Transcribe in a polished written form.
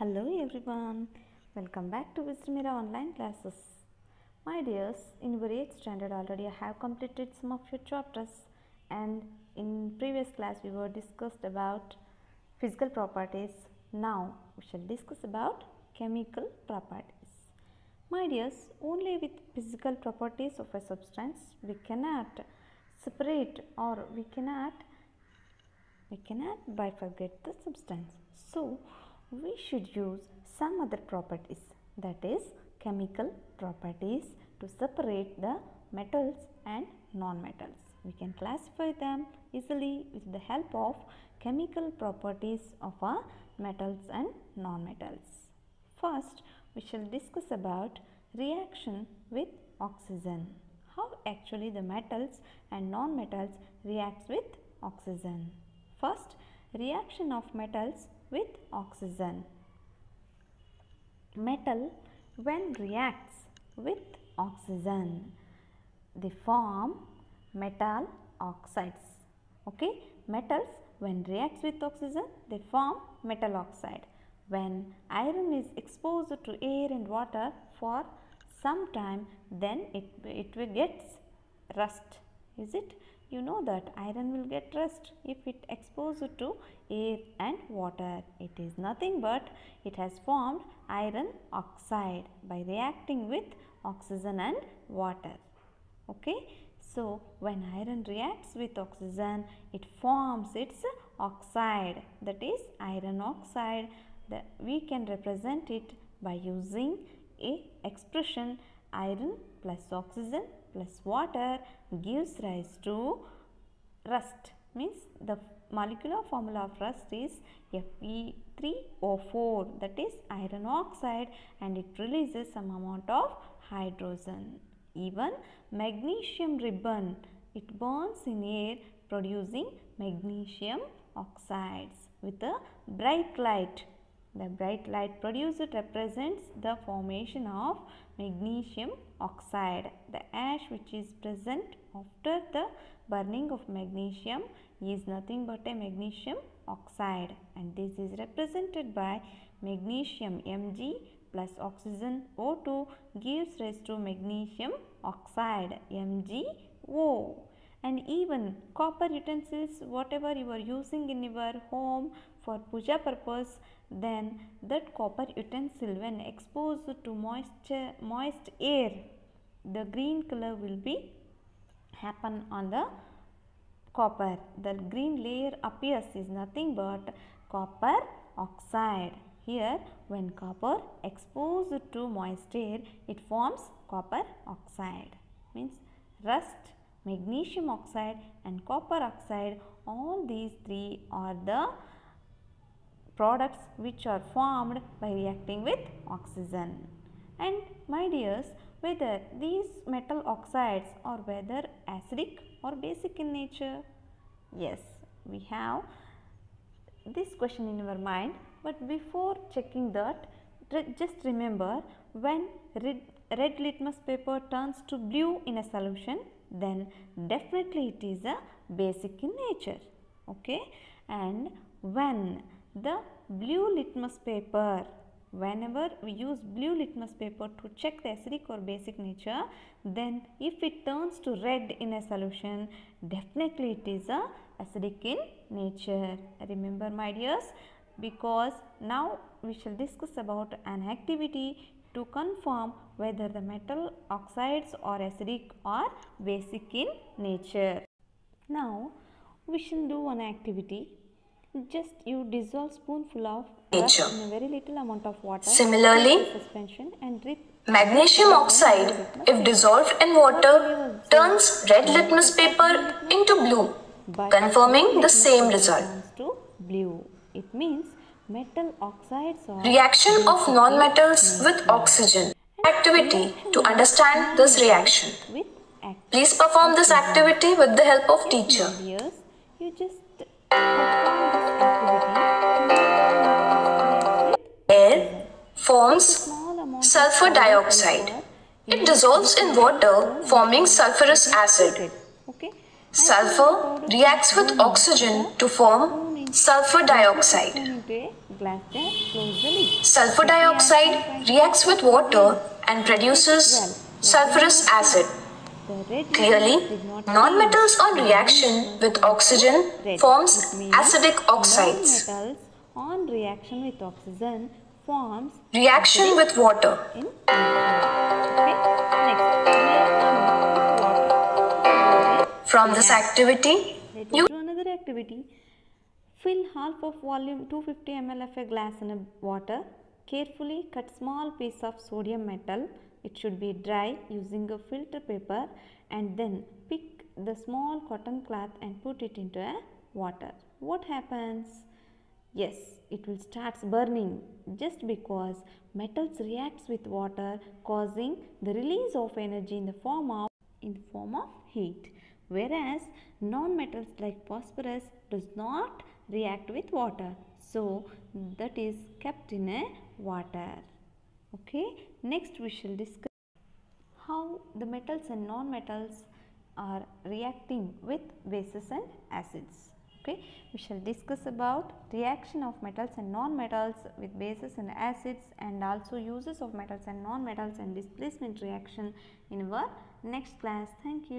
Hello everyone, welcome back to Wisdom Era online classes. My dears, in your 8th standard already I have completed some of your chapters, and in previous class we were discussed about physical properties. Now we shall discuss about chemical properties. My dears, only with physical properties of a substance we cannot separate or we cannot bifurcate the substance. So we should use some other properties, that is chemical properties, to separate the metals and non-metals. We can classify them easily with the help of chemical properties of our metals and non-metals. First, we shall discuss about reaction with oxygen. How actually the metals and non-metals reacts with oxygen. First, reaction of metals with oxygen. Metal when reacts with oxygen, they form metal oxides. Okay, metals when reacts with oxygen, they form metal oxide. When iron is exposed to air and water for some time, then it will get rust. Is it? You know that iron will get rust if it exposed to air and water. It is nothing but it has formed iron oxide by reacting with oxygen and water. Okay, so when iron reacts with oxygen, it forms its oxide, that is iron oxide. We can represent it by using a expression: iron plus oxygen plus water gives rise to rust. Means the molecular formula of rust is Fe3O4, that is iron oxide, and it releases some amount of hydrogen. Even magnesium ribbon, it burns in air producing magnesium oxides with a bright light. The bright light produced represents the formation of magnesium oxide. The ash which is present after the burning of magnesium is nothing but a magnesium oxide, and this is represented by magnesium Mg plus oxygen O2 gives rise to magnesium oxide MgO. And even copper utensils, whatever you are using in your home for puja purpose, then that copper utensil when exposed to moist air, the green color will be happen on the copper. The green layer appears is nothing but copper oxide. Here when copper exposed to moist air, it forms copper oxide. Means rust, magnesium oxide and copper oxide, all these three are the products which are formed by reacting with oxygen. And my dears, whether these metal oxides are whether acidic or basic in nature? Yes, we have this question in our mind, but before checking that, just remember, when red litmus paper turns to blue in a solution, then definitely it is a basic in nature. Okay, and when the blue litmus paper, whenever we use blue litmus paper to check the acidic or basic nature, then if it turns to red in a solution, definitely it is a acidic in nature. Remember my dears, because now we shall discuss about an activity to confirm whether the metal oxides are acidic or basic in nature. Now we shall do one activity. Just you dissolve spoonful of nature in a very little amount of water. Similarly, suspension and magnesium oxide, if dissolved in water, turns red litmus paper into blue, confirming the same result. To blue. It means metal oxides are reaction of non-metals with oxygen. Activity to understand this reaction. Please perform this activity with the help of teacher. You just air forms sulfur dioxide. It dissolves in water, forming sulfurous acid. Sulfur reacts with oxygen to form sulfur dioxide. glass jar, close the lid. Sulfur dioxide reacts with water and produces sulfurous acid. Clearly, nonmetals on reaction with oxygen forms acidic oxides. Nonmetals on reaction with oxygen forms Reaction with water. in okay. Next, reaction with water. From this activity, Let us do another activity. Fill half of volume 250 ml of a glass in a water. Carefully cut small piece of sodium metal. It should be dry using a filter paper, and then pick the small cotton cloth and put it into a water. What happens? Yes, it will start burning just because metals reacts with water, causing the release of energy in the form of heat, whereas non-metals like phosphorus does not react with water, so that is kept in a water. Okay, next we shall discuss how the metals and non-metals are reacting with bases and acids. Okay, we shall discuss about reaction of metals and non-metals with bases and acids, and also uses of metals and non-metals and displacement reaction in our next class. Thank you.